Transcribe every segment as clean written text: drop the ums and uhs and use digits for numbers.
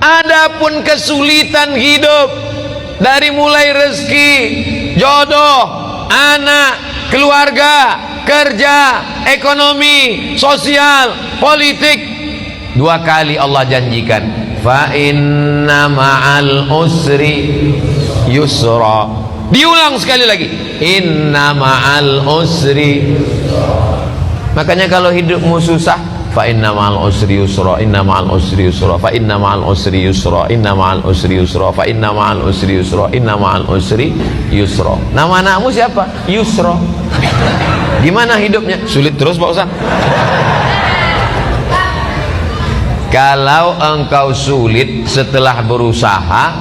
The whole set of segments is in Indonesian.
Adapun kesulitan hidup, dari mulai rezeki, jodoh, anak, keluarga, kerja, ekonomi, sosial, politik, 2 kali Allah janjikan, fa inna ma'al usri yusra. Diulang sekali lagi, inna ma'al usri. Makanya kalau hidupmu susah, fa inna ma'al usri yusra, inna ma'al usri yusra, fa inna ma'al usri yusra, inna ma'al usri yusra, fa inna ma'al usri yusra, inna ma'al usri yusra. Nama anakmu siapa? Yusra. Gimana hidupnya? Sulit terus Pak Ustaz. Kalau engkau sulit setelah berusaha,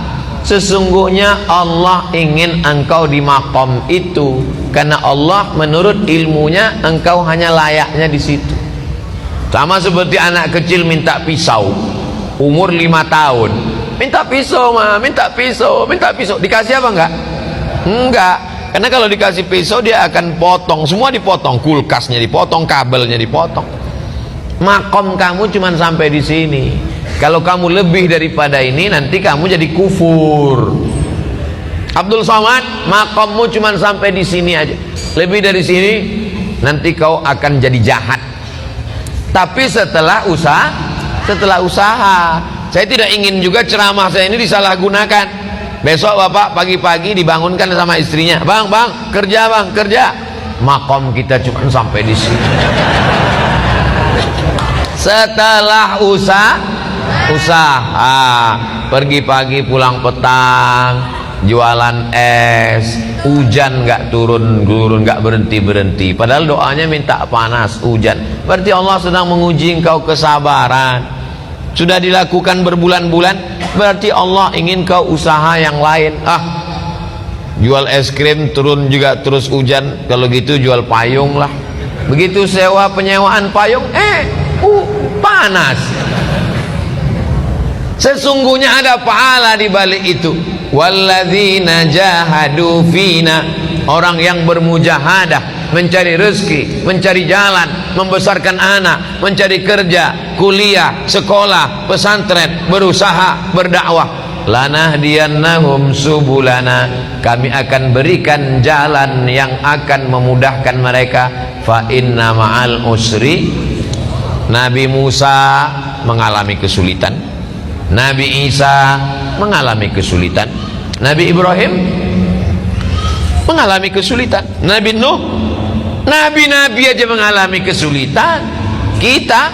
sesungguhnya Allah ingin engkau di makom itu, karena Allah menurut ilmunya engkau hanya layaknya di situ. Sama seperti anak kecil minta pisau, umur 5 tahun, minta pisau mah, minta pisau, minta pisau. Dikasih apa enggak? Enggak. Karena kalau dikasih pisau dia akan potong, semua dipotong, kulkasnya dipotong, kabelnya dipotong. Makom kamu cuma sampai di sini. Kalau kamu lebih daripada ini, nanti kamu jadi kufur. Abdul Somad, makommu cuma sampai di sini aja. Lebih dari sini, nanti kau akan jadi jahat. Tapi setelah usaha, saya tidak ingin juga ceramah saya ini disalahgunakan. Besok bapak pagi-pagi dibangunkan sama istrinya, bang, kerja bang, kerja. Makom kita cuma sampai di sini. Setelah usaha, pergi pagi pulang petang, jualan es, hujan nggak turun nggak berhenti. Padahal doanya minta panas, hujan. Berarti Allah sedang menguji engkau kesabaran. Sudah dilakukan berbulan-bulan, berarti Allah ingin kau usaha yang lain. Jual es krim turun juga terus hujan, kalau gitu jual payung lah. Begitu sewa penyewaan payung, panas. Sesungguhnya ada pahala di balik itu. Walladzina jahadu fina, orang yang bermujahadah, mencari rezeki, mencari jalan, membesarkan anak, mencari kerja, kuliah, sekolah, pesantren, berusaha, berdakwah. Lanahdiyannahum subulana, kami akan berikan jalan yang akan memudahkan mereka. Fa inna ma'al usri. Nabi Musa mengalami kesulitan, Nabi Isa mengalami kesulitan, Nabi Ibrahim mengalami kesulitan, Nabi Nuh, nabi-nabi aja mengalami kesulitan. Kita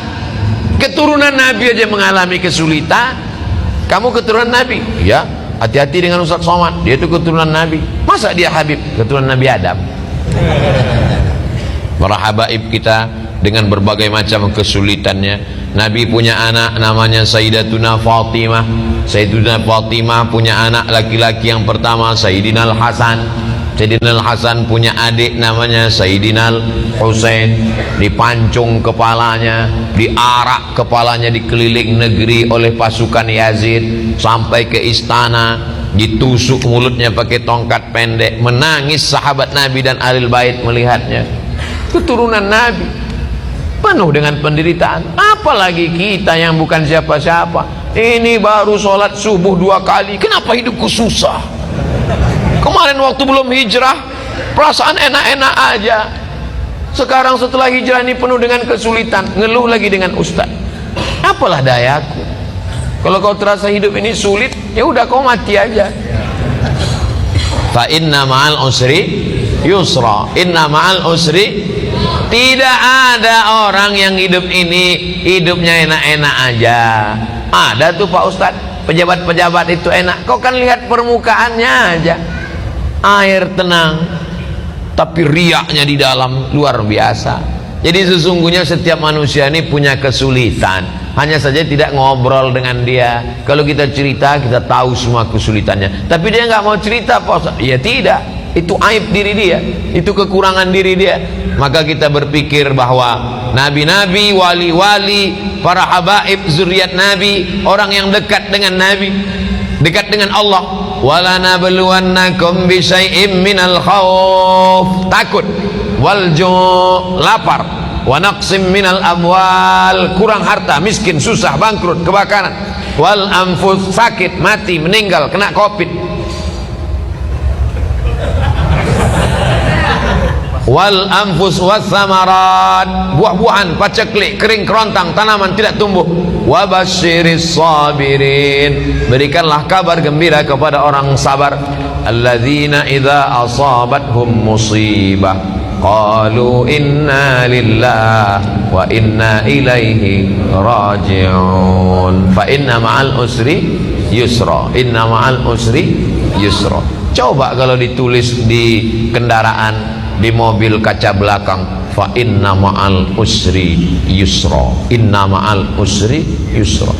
keturunan Nabi aja mengalami kesulitan. Kamu keturunan Nabi? Ya, hati-hati dengan Ustaz Somad, dia itu keturunan Nabi. Masa dia Habib? Keturunan Nabi Adam. Para habaib kita dengan berbagai macam kesulitannya. Nabi punya anak namanya Sayyidatuna Fatimah. Sayyidatuna Fatimah punya anak laki-laki yang pertama Sayyidina Al-Hasan. Sayyidina Al-Hasan punya adik namanya Sayyidina Al-Husain. Dipancung kepalanya, diarak kepalanya dikeliling negeri oleh pasukan Yazid sampai ke istana, ditusuk mulutnya pakai tongkat pendek. Menangis sahabat Nabi dan Ahlul Bait melihatnya. Keturunan Nabi penuh dengan penderitaan. Apalagi kita yang bukan siapa-siapa. Ini baru sholat subuh 2 kali, kenapa hidupku susah? Kemarin waktu belum hijrah perasaan enak-enak aja. Sekarang setelah hijrah ini penuh dengan kesulitan, ngeluh lagi dengan ustaz. Apalah dayaku. Kalau kau terasa hidup ini sulit, ya udah kau mati aja. Fa inna ma'al usri yusra, inna ma'al usri. Tidak ada orang yang hidup ini hidupnya enak-enak aja. Ada tuh Pak Ustadz, pejabat-pejabat itu enak. Kau kan lihat permukaannya aja, air tenang, tapi riaknya di dalam luar biasa. Jadi sesungguhnya setiap manusia ini punya kesulitan, hanya saja tidak ngobrol dengan dia. Kalau kita cerita, kita tahu semua kesulitannya, tapi dia nggak mau cerita Pak Ustadz. Ya tidak, itu aib diri dia, itu kekurangan diri dia. Maka kita berpikir bahwa nabi-nabi, wali-wali, para habaib, zuriat Nabi, orang yang dekat dengan Nabi, dekat dengan Allah. Walanabluwannakum bisyai'im minal khauf, takut, wal ju', lapar, wa naqsim minal amwal, kurang harta, miskin, susah, bangkrut, kebakaran, wal anfus, sakit, mati, meninggal, kena covid, wal anfus was samarat, buah-buahan, paceklik, kering kerontang, tanaman tidak tumbuh. Wa basyiris sabirin, berikanlah kabar gembira kepada orang sabar. Alladzina idza asabathum musibah qalu inna lillahi wa inna ilaihi raji'un. Fa inna ma'al usri yusra, inna ma'al usri yusra. Coba kalau ditulis di kendaraan, di mobil kaca belakang, fa inna ma'al usri yusra, inna ma'al usri yusra.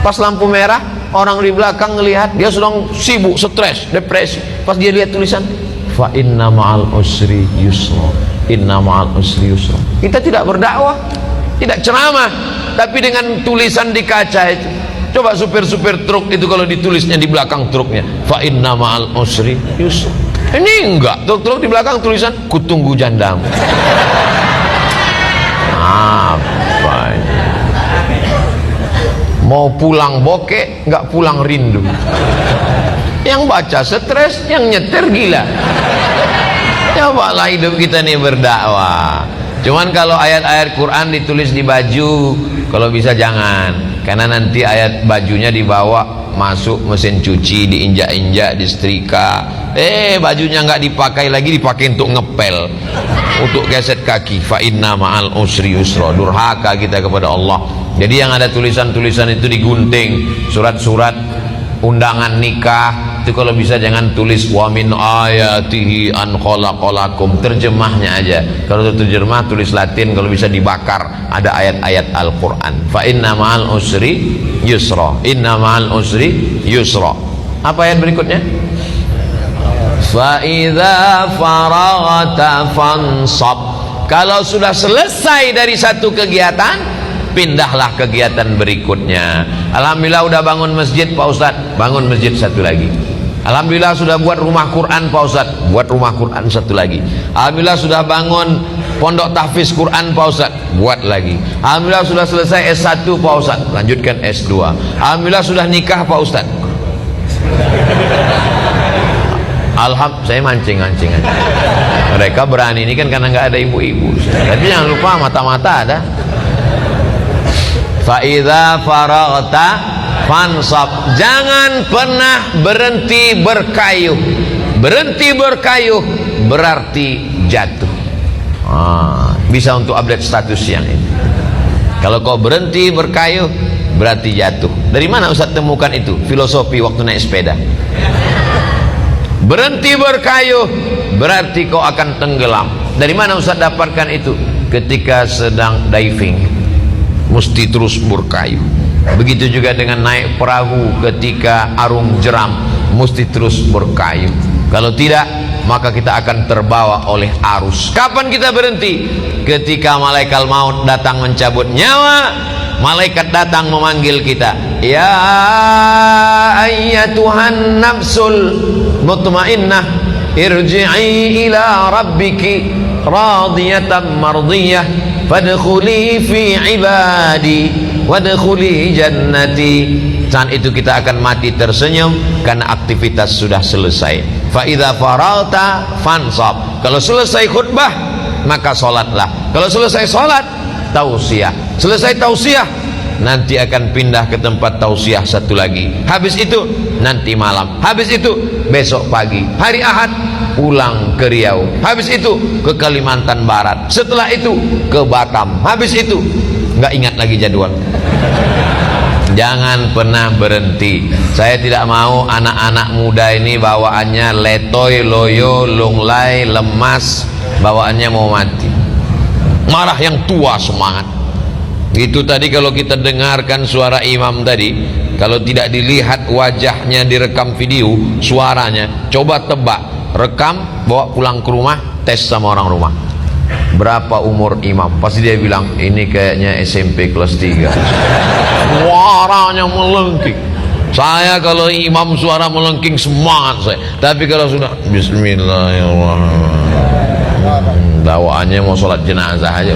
Pas lampu merah, orang di belakang ngelihat dia sedang sibuk, stres, depresi. Pas dia lihat tulisan fa inna ma'al usri yusra, inna ma'al usri yusra. Kita tidak berdakwah, tidak ceramah, tapi dengan tulisan di kaca itu. Coba supir-supir truk itu kalau ditulisnya di belakang truknya fa inna ma'al usri yusra. Ini enggak, truk-truk di belakang tulisan kutunggu jandamu. Apa ini? Mau pulang bokeh, enggak pulang rindu. Yang baca stres, yang nyetir gila. Cobalah hidup kita nih berdakwah. Cuman kalau ayat-ayat Quran ditulis di baju, kalau bisa jangan, karena nanti ayat bajunya dibawa masuk mesin cuci, diinjak-injak, disetrika. Bajunya nggak dipakai lagi, dipakai untuk ngepel, untuk geset kaki. Fa inna ma'al usri yusra. Durhaka kita kepada Allah. Jadi yang ada tulisan-tulisan itu digunting, surat-surat undangan nikah itu kalau bisa jangan tulis wa min ayatihi an khalaqalakum, terjemahnya aja. Kalau terjemah tulis Latin, kalau bisa dibakar, ada ayat-ayat Al-Qur'an. Fa inna ma'al usri yusra, inna ma'al usri yusra. Apa ayat berikutnya? Fa idza faraghta fansab. Kalau sudah selesai dari satu kegiatan, pindahlah kegiatan berikutnya. Alhamdulillah udah bangun masjid Pak Ustaz, bangun masjid satu lagi. Alhamdulillah sudah buat rumah Quran Pak Ustaz, buat rumah Quran satu lagi. Alhamdulillah sudah bangun pondok tahfiz Quran Pak Ustaz, buat lagi. Alhamdulillah sudah selesai S1 Pak Ustaz, lanjutkan S2. Alhamdulillah sudah nikah Pak Ustaz. Saya mancing-mancing aja. Mereka berani ini kan karena nggak ada ibu-ibu. Tapi jangan lupa mata-mata ada. Fa idza faraghta fansab. Jangan pernah berhenti berkayuh. Berhenti berkayuh berarti jatuh. Bisa untuk update status yang ini. Kalau kau berhenti berkayuh berarti jatuh. Dari mana Ustaz temukan itu? Filosofi waktu naik sepeda. Berhenti berkayuh berarti kau akan tenggelam. Dari mana Ustaz dapatkan itu? Ketika sedang diving mesti terus berkayuh. Begitu juga dengan naik perahu ketika arung jeram, mesti terus berkayuh. Kalau tidak, maka kita akan terbawa oleh arus. Kapan kita berhenti? Ketika malaikat maut datang mencabut nyawa, malaikat datang memanggil kita, ya ayyatuhan nafsul mutmainnah, irji'i ila rabbiki radiyatan mardiyah, fadkhuli fi ibadi wadkhuli jannati. Saat itu kita akan mati tersenyum karena aktivitas sudah selesai. Fa idza faragta fansab. Kalau selesai khutbah maka salatlah. Kalau selesai salat tausiah. Selesai tausiah nanti akan pindah ke tempat tausiah satu lagi. Habis itu nanti malam. Habis itu besok pagi. Hari Ahad pulang ke Riau. Habis itu ke Kalimantan Barat. Setelah itu ke Batam. Habis itu nggak ingat lagi jadwal. Jangan pernah berhenti. Saya tidak mau anak-anak muda ini bawaannya letoy, loyo, lunglai, lemas, bawaannya mau mati. Marah yang tua semangat. Itu tadi kalau kita dengarkan suara imam tadi, kalau tidak dilihat wajahnya direkam video, suaranya, coba tebak, rekam, bawa pulang ke rumah, tes sama orang rumah. Berapa umur imam? Pasti dia bilang ini kayaknya SMP kelas 3. Suaranya melengking. Saya kalau imam suara melengking semangat saya. Tapi kalau sudah Bismillahirrahmanirrahim, bawaannya mau sholat jenazah aja.